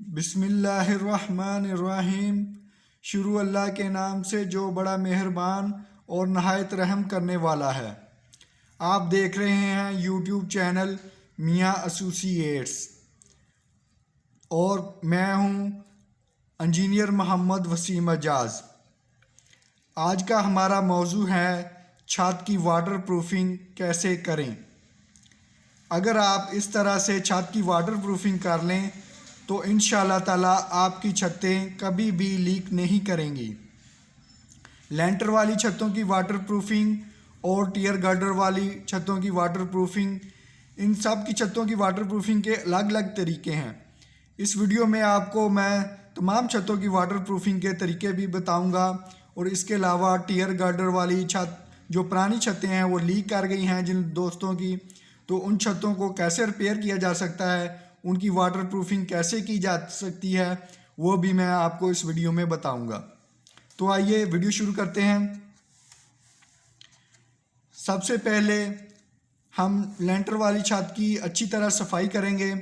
बिस्मिल्लाहिर्रहमानिर्रहीम। शुरू अल्लाह के नाम से जो बड़ा मेहरबान और नहायत रहम करने वाला है। आप देख रहे हैं यूट्यूब चैनल मियाँ एसोसिएट्स और मैं हूँ इंजीनियर मोहम्मद वसीम एजाज। आज का हमारा मौजू है छत की वाटर प्रूफिंग कैसे करें। अगर आप इस तरह से छत की वाटर प्रूफिंग कर लें तो इंशाअल्लाह ताला आपकी छतें कभी भी लीक नहीं करेंगी। लेंटर वाली छतों की वाटर प्रूफिंग और टियर गर्डर वाली छतों की वाटर प्रूफिंग, इन सब की छतों की वाटर प्रूफिंग के अलग अलग तरीके हैं। इस वीडियो में आपको मैं तमाम छतों की वाटर प्रूफिंग के तरीके भी बताऊंगा और इसके अलावा टियर गर्डर वाली छत, जो पुरानी छतें हैं वो लीक कर गई हैं जिन दोस्तों की, तो उन छतों को कैसे रिपेयर किया जा सकता है, उनकी वाटर प्रूफिंग कैसे की जा सकती है, वो भी मैं आपको इस वीडियो में बताऊंगा। तो आइए वीडियो शुरू करते हैं। सबसे पहले हम लेंटर वाली छत की अच्छी तरह सफाई करेंगे।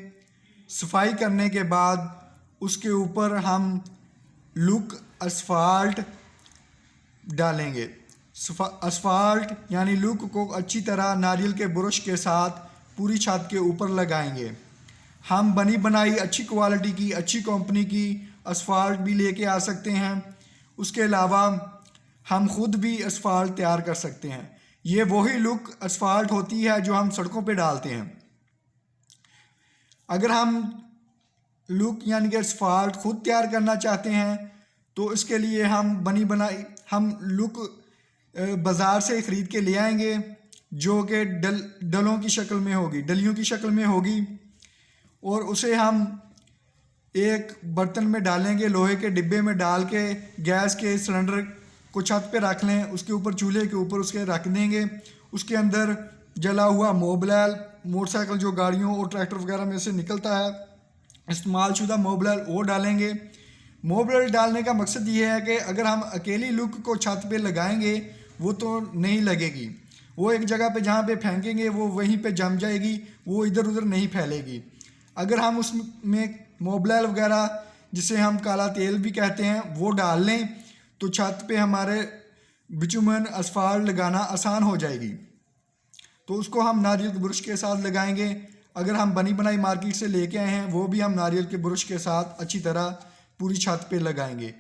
सफाई करने के बाद उसके ऊपर हम लुक असफाल्ट डालेंगे। असफाल्ट यानी लुक को अच्छी तरह नारियल के ब्रश के साथ पूरी छत के ऊपर लगाएंगे। हम बनी बनाई अच्छी क्वालिटी की, अच्छी कंपनी की असफाल्ट भी लेके आ सकते हैं। उसके अलावा हम खुद भी असफाल्ट तैयार कर सकते हैं। ये वही लुक असफाल्ट होती है जो हम सड़कों पे डालते हैं। अगर हम लुक यानी कि असफाल्ट खुद तैयार करना चाहते हैं तो इसके लिए हम बनी बनाई हम लुक बाज़ार से ख़रीद के ले आएंगे, जो कि डलों की शक्ल में होगी, डलियों की शक्ल में होगी, और उसे हम एक बर्तन में डालेंगे, लोहे के डिब्बे में डाल के गैस के सिलेंडर को छत पे रख लें, उसके ऊपर चूल्हे के ऊपर उसके रख देंगे। उसके अंदर जला हुआ मोबिल, मोटरसाइकिल जो गाड़ियों और ट्रैक्टर वगैरह में से निकलता है, इस्तेमाल शुदा मोबिल वो डालेंगे। मोबिल डालने का मकसद ये है कि अगर हम अकेली लुक को छत पे लगाएंगे वो तो नहीं लगेगी, वो एक जगह पे जहाँ पे फेंकेंगे वो वहीं पे जम जाएगी, वो इधर उधर नहीं फैलेगी। अगर हम उसमें मोबिल वगैरह, जिसे हम काला तेल भी कहते हैं, वो डाल लें तो छत पे हमारे बिचुमन असफाल्ट लगाना आसान हो जाएगी। तो उसको हम नारियल के ब्रश के साथ लगाएंगे। अगर हम बनी बनाई मार्केट से लेके आए हैं वो भी हम नारियल के ब्रश के साथ अच्छी तरह पूरी छत पे लगाएंगे।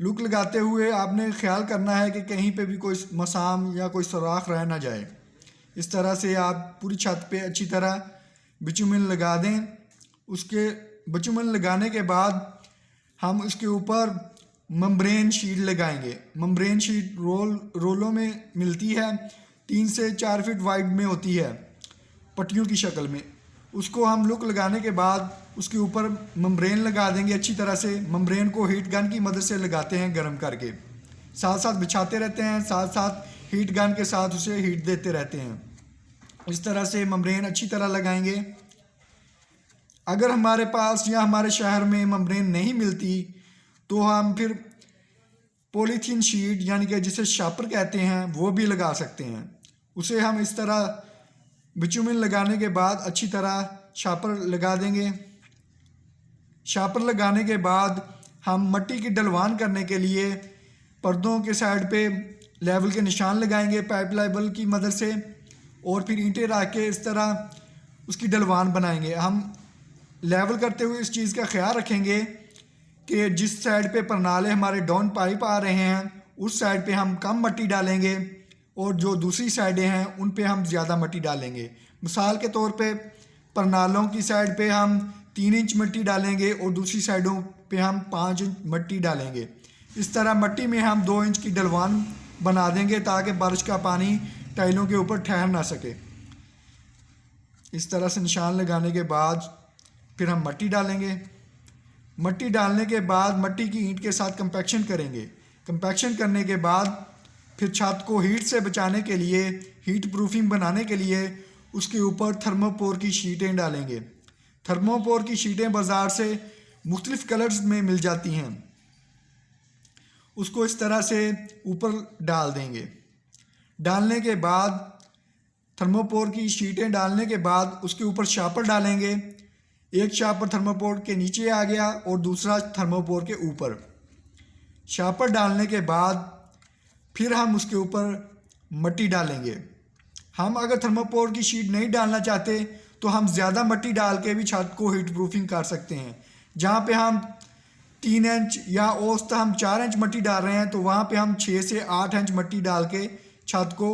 लुक लगाते हुए आपने ख्याल करना है कि कहीं पे भी कोई मसाम या कोई सुराख रह ना जाए। इस तरह से आप पूरी छत पे अच्छी तरह बिचुमन लगा दें। उसके बिचुमन लगाने के बाद हम उसके ऊपर मम्ब्रेन शीट लगाएंगे। मम्ब्रेन शीट रोलों में मिलती है, 3 से 4 फीट वाइड में होती है, पट्टियों की शक्ल में। उसको हम लुक लगाने के बाद उसके ऊपर मम्ब्रेन लगा देंगे अच्छी तरह से। मम्ब्रेन को हीट गन की मदद से लगाते हैं गर्म करके, साथ साथ बिछाते रहते हैं, साथ साथ हीट गन के साथ उसे हीट देते रहते हैं। इस तरह से मम्ब्रेन अच्छी तरह लगाएंगे। अगर हमारे पास या हमारे शहर में मम्ब्रेन नहीं मिलती तो हम फिर पॉलीथीन शीट यानी कि जिसे शापर कहते हैं वो भी लगा सकते हैं। उसे हम इस तरह बिचुमन लगाने के बाद अच्छी तरह शापर लगा देंगे। शापर लगाने के बाद हम मट्टी की ढलवान करने के लिए पर्दों के साइड पे लेवल के निशान लगाएंगे पाइप लेवल की मदद से, और फिर ईंटें रख के इस तरह उसकी ढलवान बनाएंगे। हम लेवल करते हुए इस चीज़ का ख्याल रखेंगे कि जिस साइड पे परनाले हमारे डाउन पाइप आ रहे हैं उस साइड पे हम कम मट्टी डालेंगे और जो दूसरी साइडें हैं उन पे हम ज़्यादा मट्टी डालेंगे। मिसाल के तौर पे परनालों की साइड पे हम 3 इंच मिट्टी डालेंगे और दूसरी साइडों पे हम 5 इंच मिट्टी डालेंगे। इस तरह मट्टी में हम 2 इंच की ढलवान बना देंगे ताकि बारिश का पानी टाइलों के ऊपर ठहर ना सके। इस तरह से निशान लगाने के बाद फिर हम मट्टी डालेंगे। मट्टी डालने के बाद मट्टी की ईंट के साथ कंपैक्शन करेंगे। कंपैक्शन करने के बाद फिर छत को हीट से बचाने के लिए, हीट प्रूफिंग बनाने के लिए उसके ऊपर थर्मोपोर की शीटें डालेंगे। थर्मोपोर की शीटें बाज़ार से मुख्तलिफ कलर्स में मिल जाती हैं। उसको इस तरह से ऊपर डाल देंगे। डालने के बाद थर्मोपोर की शीटें डालने के बाद उसके ऊपर शापर डालेंगे। एक शापर थर्मोपोर के नीचे आ गया और दूसरा थर्मोपोर के ऊपर। शापर डालने के बाद फिर हम उसके ऊपर मिट्टी डालेंगे। हम अगर थर्मोपोर की शीट नहीं डालना चाहते तो हम ज़्यादा मिट्टी डाल के भी छत को हीट प्रूफिंग कर सकते हैं। जहाँ पे हम 3 इंच या औसत हम 4 इंच मिट्टी डाल रहे हैं तो वहाँ पे हम 6 से 8 इंच मिट्टी डाल के छत को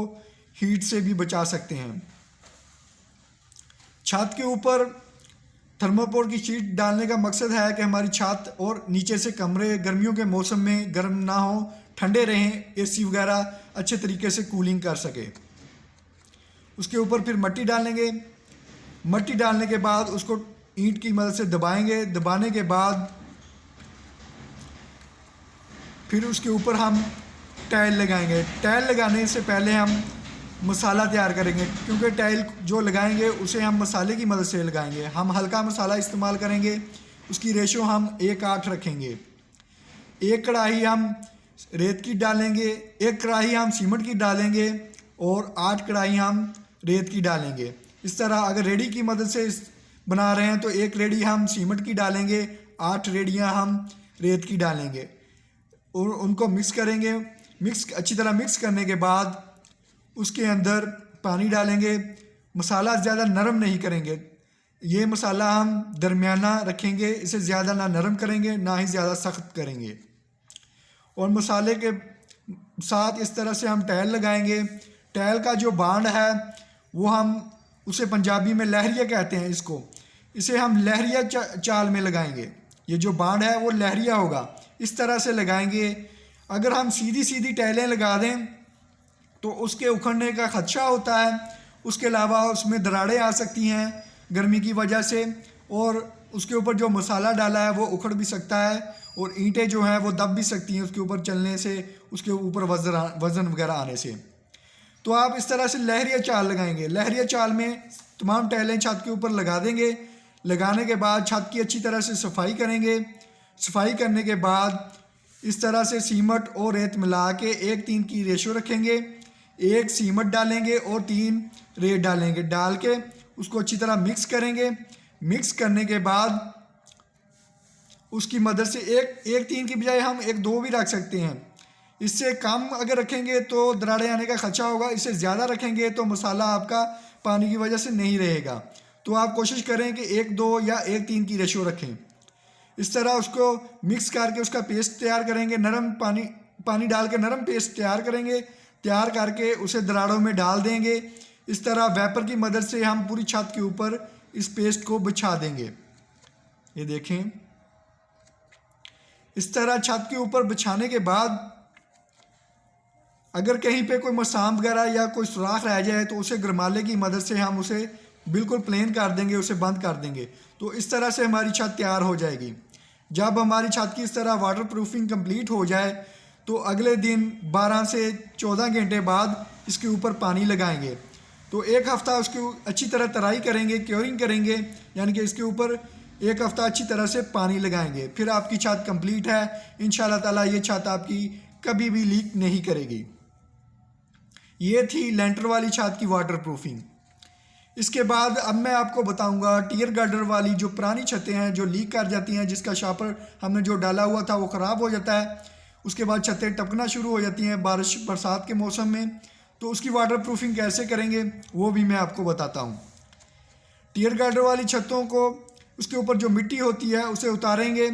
हीट से भी बचा सकते हैं। छत के ऊपर थर्मोपोर की शीट डालने का मकसद है कि हमारी छत और नीचे से कमरे गर्मियों के मौसम में गर्म ना हो, ठंडे रहें, एसी वगैरह अच्छे तरीके से कूलिंग कर सके। उसके ऊपर फिर मिट्टी डालेंगे। मिट्टी डालने के बाद उसको ईंट की मदद से दबाएंगे। दबाने के बाद फिर उसके ऊपर हम टाइल लगाएंगे। टाइल लगाने से पहले हम मसाला तैयार करेंगे, क्योंकि टाइल जो लगाएंगे उसे हम मसाले की मदद से लगाएंगे। हम हल्का मसाला इस्तेमाल करेंगे। उसकी रेशो हम 1:8 रखेंगे। एक कढ़ाई हम रेत की डालेंगे, एक कढ़ाई हम सीमेंट की डालेंगे और 8 कढ़ाई हम रेत की डालेंगे। इस तरह अगर रेडी की मदद से बना रहे हैं तो एक रेडी हम सीमेंट की डालेंगे, 8 रेडियाँ हम रेत की डालेंगे और उनको मिक्स करेंगे। अच्छी तरह मिक्स करने के बाद उसके अंदर पानी डालेंगे। मसाला ज़्यादा नरम नहीं करेंगे। ये मसाला हम दरमियाना रखेंगे, इसे ज़्यादा ना नरम करेंगे ना ही ज़्यादा सख्त करेंगे। और मसाले के साथ इस तरह से हम टाइल लगाएंगे। टाइल का जो बांड है वो हम उसे पंजाबी में लहरिया कहते हैं। इसे हम लहरिया चाल में लगाएंगे। ये जो बांड है वो लहरिया होगा, इस तरह से लगाएंगे। अगर हम सीधी सीधी टाइलें लगा दें तो उसके उखड़ने का खदशा होता है। उसके अलावा उसमें दरारें आ सकती हैं गर्मी की वजह से, और उसके ऊपर जो मसाला डाला है वो उखड़ भी सकता है और ईंटें जो हैं वो दब भी सकती हैं उसके ऊपर चलने से, उसके ऊपर वज़न वगैरह आने से। तो आप इस तरह से लहरिया चाल लगाएंगे। लहरिया चाल में तमाम टाइलें छत के ऊपर लगा देंगे। लगाने के बाद छत की अच्छी तरह से सफाई करेंगे। सफाई करने के बाद इस तरह से सीमेंट और रेत मिला के 1:3 की रेशो रखेंगे। 1 सीमेंट डालेंगे और 3 रेत डालेंगे। डाल के उसको अच्छी तरह मिक्स करेंगे। मिक्स करने के बाद उसकी मदद से 1:3 की बजाय हम 1:2 भी रख सकते हैं। इससे कम अगर रखेंगे तो दरारें आने का खदशा होगा। इससे ज़्यादा रखेंगे तो मसाला आपका पानी की वजह से नहीं रहेगा। तो आप कोशिश करें कि 1:2 या 1:3 की रेशो रखें। इस तरह उसको मिक्स करके उसका पेस्ट तैयार करेंगे। नरम पानी डाल के नरम पेस्ट तैयार करेंगे। तैयार करके उसे दरारों में डाल देंगे। इस तरह वेपर की मदद से हम पूरी छत के ऊपर इस पेस्ट को बिछा देंगे। ये देखें, इस तरह छत के ऊपर बिछाने के बाद अगर कहीं पे कोई मसाम वगैरह या कोई सुराख रह जाए तो उसे गरमाले की मदद से हम उसे बिल्कुल प्लेन कर देंगे, उसे बंद कर देंगे। तो इस तरह से हमारी छत तैयार हो जाएगी। जब हमारी छत की इस तरह वाटर प्रूफिंग कंप्लीट हो जाए तो अगले दिन 12 से 14 घंटे बाद इसके ऊपर पानी लगाएंगे। तो 1 हफ़्ता उसकी अच्छी तरह तराई करेंगे, क्योरिंग करेंगे, यानी कि इसके ऊपर 1 हफ़्ता अच्छी तरह से पानी लगाएंगे। फिर आपकी छत कंप्लीट है। इंशाल्लाह ताला ये छत आपकी कभी भी लीक नहीं करेगी। ये थी लेंटर वाली छत की वाटर प्रूफिंग। इसके बाद अब मैं आपको बताऊंगा टियर गार्डर वाली जो पुरानी छतें हैं जो लीक कर जाती हैं, जिसका शापर हमने जो डाला हुआ था वो ख़राब हो जाता है। उसके बाद छतें टपकना शुरू हो जाती हैं बरसात के मौसम में। तो उसकी वाटर प्रूफिंग कैसे करेंगे वो भी मैं आपको बताता हूँ। टियर गार्डर वाली छतों को उसके ऊपर जो मिट्टी होती है उसे उतारेंगे,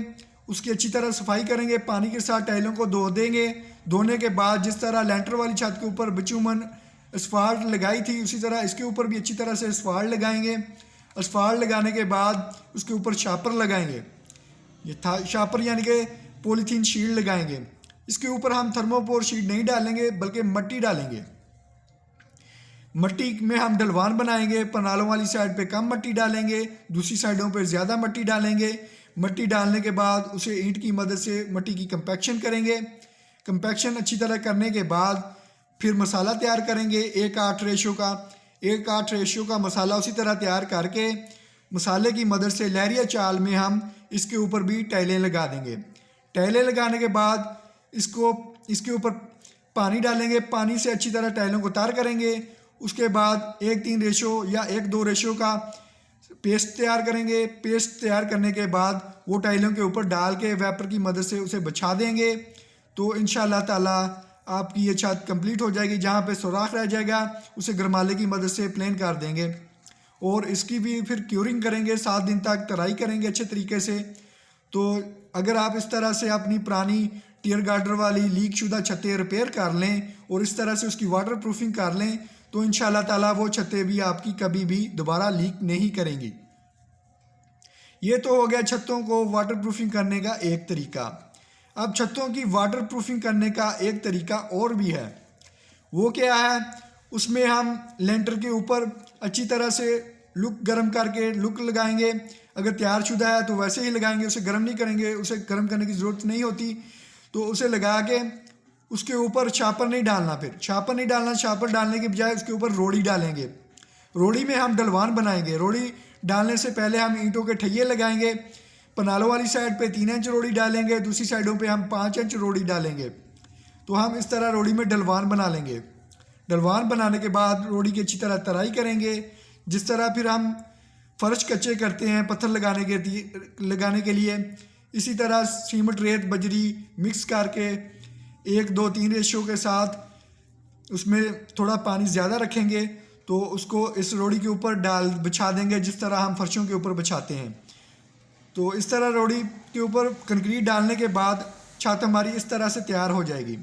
उसकी अच्छी तरह सफाई करेंगे, पानी के साथ टाइलों को धो देंगे। धोने के बाद जिस तरह लेंटर वाली छत के ऊपर बिचूमन असफाल्ट लगाई थी उसी तरह इसके ऊपर भी अच्छी तरह से असफाल्ट लगाएंगे। असफाल्ट लगाने के बाद उसके ऊपर शापर लगाएंगे। ये था शापर, यानी कि पॉलीथीन शील्ड लगाएंगे। इसके ऊपर हम थर्मोपोर शीट नहीं डालेंगे बल्कि मिट्टी डालेंगे। मिट्टी में हम ढलवान बनाएंगे। पनालों वाली साइड पे कम मिट्टी डालेंगे, दूसरी साइडों पे ज़्यादा मिट्टी डालेंगे। मिट्टी डालने के बाद उसे ईंट की मदद से मिट्टी की कंपैक्शन करेंगे। कंपैक्शन अच्छी तरह करने के बाद फिर मसाला तैयार करेंगे 1:8 रेशो का। 1:8 रेशो का मसाला उसी तरह तैयार करके मसाले की मदद से लहरिया चाल में हम इसके ऊपर भी टाइलें लगा देंगे। टाइलें लगाने के बाद इसके ऊपर पानी डालेंगे। पानी से अच्छी तरह टाइलों को तार करेंगे। उसके बाद 1:3 रेशो या 1:2 रेशो का पेस्ट तैयार करेंगे। पेस्ट तैयार करने के बाद वो टाइलों के ऊपर डाल के वेपर की मदद से उसे बिछा देंगे। तो इंशाअल्लाह ताला आपकी ये छत कंप्लीट हो जाएगी। जहाँ पे सुराख रह जाएगा उसे गरमाले की मदद से प्लेन कर देंगे और इसकी भी फिर क्यूरिंग करेंगे, 7 दिन तक तराई करेंगे अच्छे तरीके से। तो अगर आप इस तरह से अपनी पुरानी टियर गार्डर वाली लीक शुदा छतें रिपेयर कर लें और इस तरह से उसकी वाटर प्रूफिंग कर लें तो इंशाअल्लाह ताला वो छतें भी आपकी कभी भी दोबारा लीक नहीं करेंगी। ये तो हो गया छतों को वाटर प्रूफिंग करने का एक तरीका। अब छतों की वाटर प्रूफिंग करने का एक तरीका और भी है। वो क्या है, उसमें हम लेंटर के ऊपर अच्छी तरह से लुक गर्म करके लुक लगाएंगे। अगर तैयार शुदा है तो वैसे ही लगाएंगे, उसे गर्म नहीं करेंगे, उसे गर्म करने की ज़रूरत नहीं होती। तो उसे लगा के उसके ऊपर छापर नहीं डालना, फिर छापर नहीं डालना, छापर डालने के बजाय उसके ऊपर रोड़ी डालेंगे। रोड़ी में हम डलवान बनाएंगे। रोड़ी डालने से पहले हम ईंटों के ठैये लगाएंगे। पनालों वाली साइड पे 3 इंच रोड़ी डालेंगे, दूसरी साइडों पे हम 5 इंच रोड़ी डालेंगे। तो हम इस तरह रोड़ी में डलवान बना लेंगे। डलवान बनाने के बाद रोड़ी की अच्छी तरह तराई करेंगे। जिस तरह फिर हम फर्श कच्चे करते हैं पत्थर लगाने के लिए, इसी तरह सीमेंट रेत बजरी मिक्स करके 1 2 3 रेशो के साथ उसमें थोड़ा पानी ज़्यादा रखेंगे। तो उसको इस रोड़ी के ऊपर बिछा देंगे जिस तरह हम फर्शों के ऊपर बिछाते हैं। तो इस तरह रोड़ी के ऊपर कंक्रीट डालने के बाद छत हमारी इस तरह से तैयार हो जाएगी।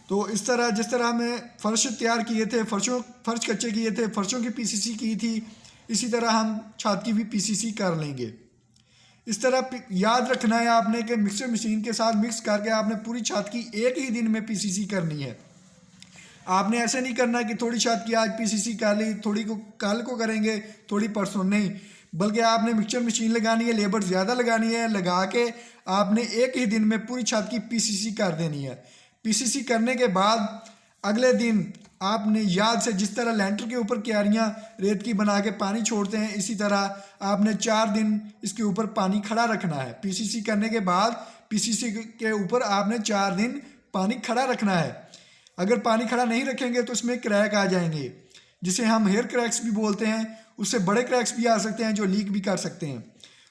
तो इस तरह जिस तरह हमें फर्श तैयार किए थे, फर्श कच्चे किए थे, फर्शों की पीसीसी की थी, इसी तरह हम छत की भी पीसीसी कर लेंगे। इस तरह याद रखना है आपने कि मिक्सर मशीन के साथ मिक्स करके आपने पूरी छत की एक ही दिन में पीसीसी करनी है। आपने ऐसे नहीं करना कि थोड़ी छत की आज पीसीसी कर ली, थोड़ी को कल को करेंगे, थोड़ी परसों, नहीं, बल्कि आपने मिक्सर मशीन लगानी है, लेबर ज़्यादा लगानी है, लगा के आपने एक ही दिन में पूरी छत की पीसीसी कर देनी है। पीसीसी करने के बाद अगले दिन आपने याद से जिस तरह लेंटर के ऊपर क्यारियाँ रेत की बना के पानी छोड़ते हैं, इसी तरह आपने 4 दिन इसके ऊपर पानी खड़ा रखना है। पीसीसी करने के बाद पीसीसी के ऊपर आपने 4 दिन पानी खड़ा रखना है। अगर पानी खड़ा नहीं रखेंगे तो इसमें क्रैक आ जाएंगे, जिसे हम हेयर क्रैक्स भी बोलते हैं। उससे बड़े क्रैक्स भी आ सकते हैं जो लीक भी कर सकते हैं।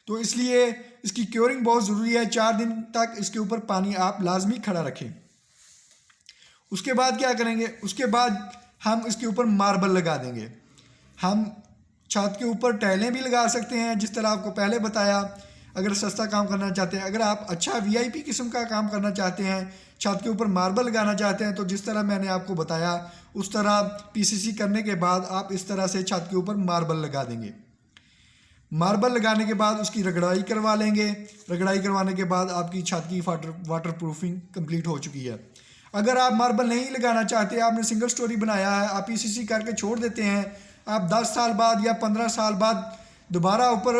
तो इसलिए इसकी क्योरिंग बहुत ज़रूरी है। 4 दिन तक इसके ऊपर पानी आप लाजमी खड़ा रखें। उसके बाद क्या करेंगे, उसके बाद हम इसके ऊपर मार्बल लगा देंगे। हम छत के ऊपर टाइलें भी लगा सकते हैं जिस तरह आपको पहले बताया, अगर सस्ता काम करना चाहते हैं। अगर आप अच्छा वीआईपी किस्म का काम करना चाहते हैं, छत के ऊपर मार्बल लगाना चाहते हैं, तो जिस तरह मैंने आपको बताया उस तरह पीसीसी करने के बाद आप इस तरह से छत के ऊपर मार्बल लगा देंगे। मार्बल लगाने के बाद उसकी रगड़ाई करवा लेंगे। रगड़ाई करवाने के बाद आपकी छत की वाटर प्रूफिंग कंप्लीट हो चुकी है। अगर आप मार्बल नहीं लगाना चाहते, आपने सिंगल स्टोरी बनाया है, आप पीसीसी करके छोड़ देते हैं, आप 10 साल बाद या 15 साल बाद दोबारा ऊपर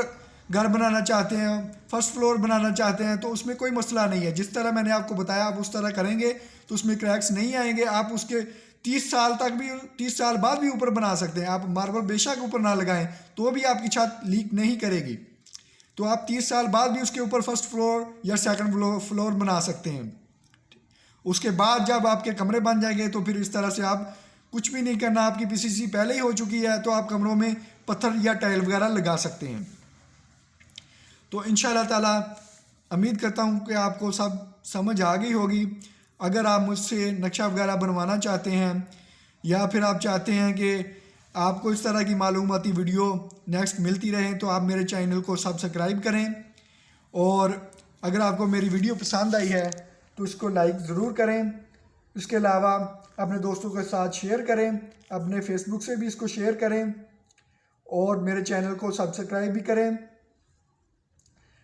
घर बनाना चाहते हैं, फर्स्ट फ्लोर बनाना चाहते हैं, तो उसमें कोई मसला नहीं है। जिस तरह मैंने आपको बताया आप उस तरह करेंगे तो उसमें क्रैक्स नहीं आएंगे। आप उसके 30 साल बाद भी ऊपर बना सकते हैं। आप मार्बल बेशक ऊपर ना लगाएं तो भी आपकी छत लीक नहीं करेगी। तो आप 30 साल बाद भी उसके ऊपर फर्स्ट फ्लोर या सेकंड फ्लोर बना सकते हैं। उसके बाद जब आपके कमरे बन जाएंगे तो फिर इस तरह से आप कुछ भी नहीं करना, आपकी पीसीसी पहले ही हो चुकी है, तो आप कमरों में पत्थर या टाइल वगैरह लगा सकते हैं। तो इंशाअल्लाह ताला उम्मीद करता हूँ कि आपको सब समझ आ गई होगी। अगर आप मुझसे नक्शा वगैरह बनवाना चाहते हैं या फिर आप चाहते हैं कि आपको इस तरह की मालूमाती वीडियो नेक्स्ट मिलती रहें, तो आप मेरे चैनल को सब्सक्राइब करें। और अगर आपको मेरी वीडियो पसंद आई है तो इसको लाइक ज़रूर करें। इसके अलावा अपने दोस्तों के साथ शेयर करें, अपने फेसबुक से भी इसको शेयर करें और मेरे चैनल को सब्सक्राइब भी करें।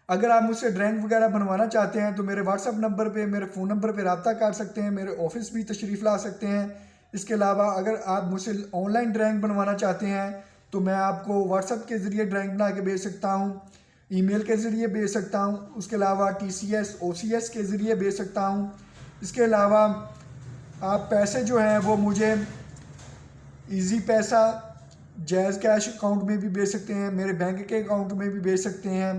अगर आप मुझसे ड्राइंग वगैरह बनवाना चाहते हैं तो मेरे व्हाट्सअप नंबर पे, मेरे फ़ोन नंबर पे रब्ता कर सकते हैं, मेरे ऑफिस भी तशरीफ़ ला सकते हैं। इसके अलावा अगर आप मुझसे ऑनलाइन ड्राइंग बनवाना चाहते हैं तो मैं आपको व्हाट्सअप के ज़रिए ड्राइंग बना के भेज सकता हूँ, ईमेल के ज़रिए भेज सकता हूँ, उसके अलावा TCS OCS के ज़रिए भेज सकता हूँ। इसके अलावा आप पैसे जो हैं वो मुझे इजी पैसा, जैज़ कैश अकाउंट में भी भेज सकते हैं, मेरे बैंक के अकाउंट में भी भेज सकते हैं।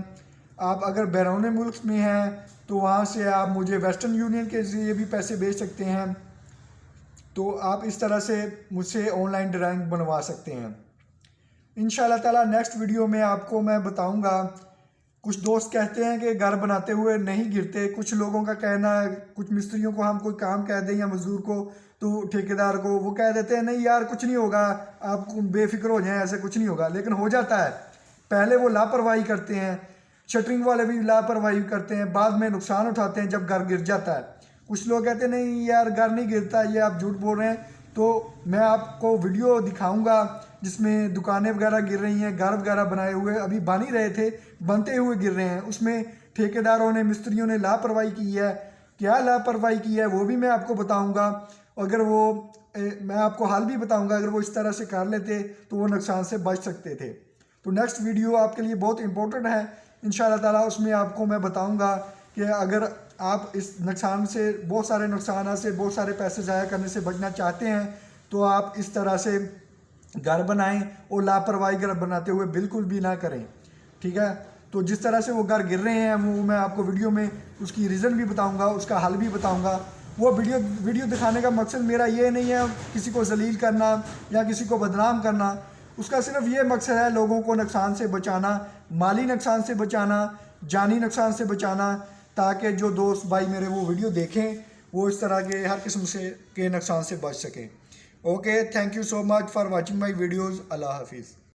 आप अगर बैरून मुल्क में हैं तो वहाँ से आप मुझे वेस्टर्न यूनियन के ज़रिए भी पैसे भेज सकते हैं। तो आप इस तरह से मुझसे ऑनलाइन ड्राइंग बनवा सकते हैं। इंशाल्लाह ताला नेक्स्ट वीडियो में आपको मैं बताऊंगा। कुछ दोस्त कहते हैं कि घर बनाते हुए नहीं गिरते, कुछ लोगों का कहना है, कुछ मिस्त्रियों को हम कोई काम कह दें या मजदूर को, तो ठेकेदार को, वो कह देते हैं नहीं यार कुछ नहीं होगा, आप बेफिक्र हो जाएं, ऐसे कुछ नहीं होगा, लेकिन हो जाता है। पहले वो लापरवाही करते हैं, शटरिंग वाले भी लापरवाही करते हैं, बाद में नुकसान उठाते हैं जब घर गिर जाता है। कुछ लोग कहते हैं नहीं यार घर नहीं गिरता, ये आप झूठ बोल रहे हैं। तो मैं आपको वीडियो दिखाऊंगा जिसमें दुकानें वगैरह गिर रही हैं, घर वगैरह बनाए हुए अभी बन ही रहे थे, बनते हुए गिर रहे हैं, उसमें ठेकेदारों ने, मिस्त्रियों ने लापरवाही की है। क्या लापरवाही की है वो भी मैं आपको बताऊंगा। अगर वो मैं आपको हाल भी बताऊंगा, अगर वो इस तरह से कर लेते तो वो नुकसान से बच सकते थे। तो नेक्स्ट वीडियो आपके लिए बहुत इंपॉर्टेंट है इंशाल्लाह ताला, उसमें आपको मैं बताऊंगा कि अगर आप इस नुकसान से, बहुत सारे नुकसान से, बहुत सारे पैसे ज़ाया करने से बचना चाहते हैं तो आप इस तरह से घर बनाएं और लापरवाही घर बनाते हुए बिल्कुल भी ना करें, ठीक है। तो जिस तरह से वो घर गिर रहे हैं वो मैं आपको वीडियो में उसकी रीज़न भी बताऊंगा, उसका हल भी बताऊंगा। वो वीडियो दिखाने का मकसद मेरा ये नहीं है किसी को जलील करना या किसी को बदनाम करना, उसका सिर्फ ये मकसद है लोगों को नुकसान से बचाना, माली नुकसान से बचाना, जानी नुकसान से बचाना, ताकि जो दोस्त भाई मेरे वो वीडियो देखें वो इस तरह के हर किस्म से के नुकसान से बच सकें। Okay, thank you so much for watching my videos. अल्लाह हाफिज़।